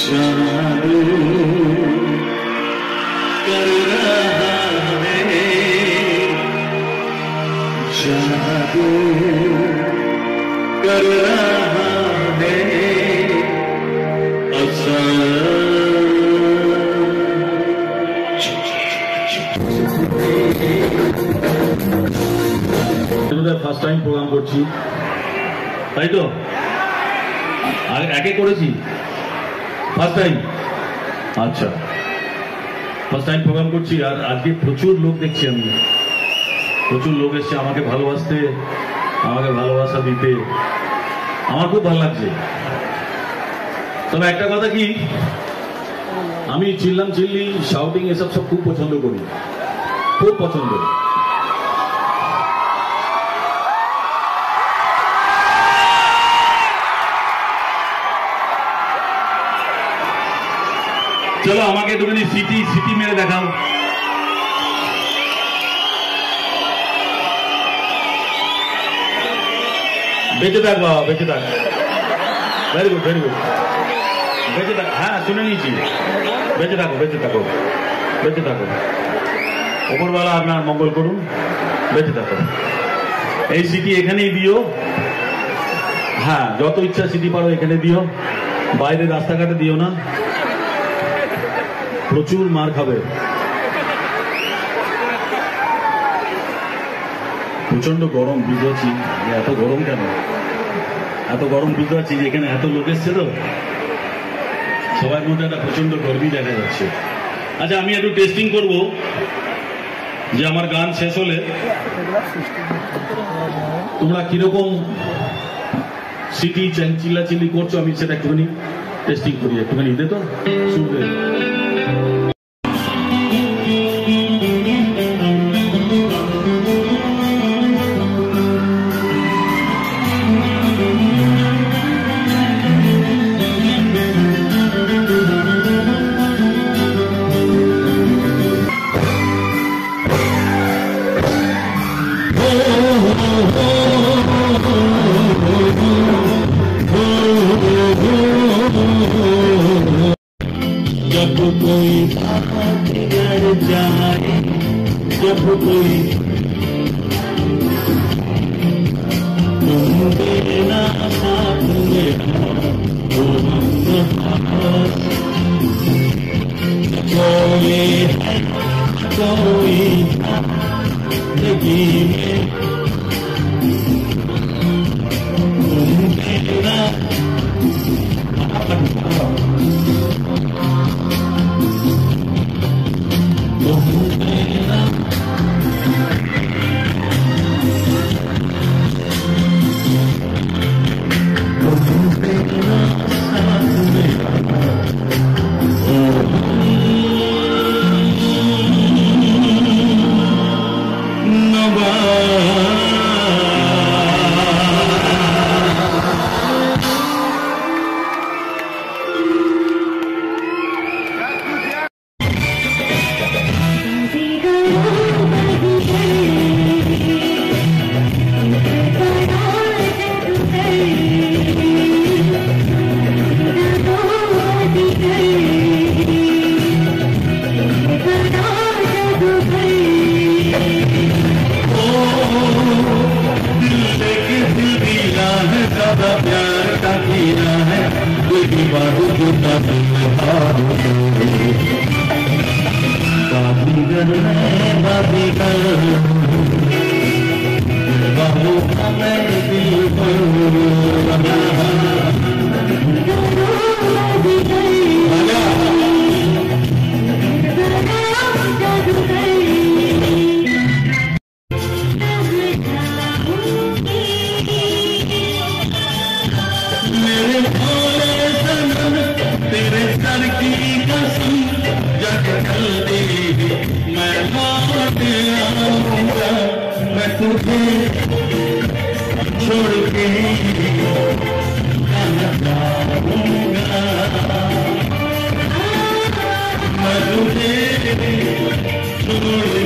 जादू कर रहा है, जादू कर रहा है ফার্স্ট টাইম প্রোগ্রাম করছি, তাই তো? আগে করেছি ফার্স্ট টাইম। আচ্ছা, ফার্স্ট টাইম প্রোগ্রাম করছি। আর আজকে প্রচুর লোক দেখছি আমি, প্রচুর লোক এসছে আমাকে ভালোবাসতে, আমাকে ভালোবাসা দিতে, আমার খুব ভালো লাগছে। তবে একটা কথা কি, আমি চিল্লাম চিল্লি, শাউটিং এসব সব খুব পছন্দ করি, খুব পছন্দ। চলো আমাকে একটুখানি সিটি মেরে দেখাও। বেঁচে থাক বাবা, বেঁচে থাক। Very good, very good. বেঁচে থাক, হ্যাঁ শুনে নিয়েছি। বেঁচে থাকো, বেঁচে থাকো, বেঁচে থাকো। ওপরওয়ালা আপনার মঙ্গল করুন, বেঁচে থাকো। এই সিটি এখানেই দিও, হ্যাঁ যত ইচ্ছা সিটি পারো এখানে দিও, বাইরে রাস্তাঘাটে দিও না, প্রচুর মার খাবে। প্রচন্ড গরম, বুঝতে পারছি। এত গরম কেন? এত গরম বুঝতে পারছি যে এখানে এত লোক এসছে তো, সবার মধ্যে একটা প্রচন্ড গরমই দেখা যাচ্ছে। আচ্ছা, আমি একটু টেস্টিং করব যে আমার গান শেষ হলে তোমরা কিরকম সিটি চিল্লাচিল্লি করছো, আমি সেটা একটুখানি টেস্টিং করি। একটুখানি দে তো শুনবে। जब कोई बात बिगड़ जाए, जब कोई तुम देना साथ मेरा, कोई है कोई जिंदगी में तुम देना छोड़ के मैं तुझे छोड़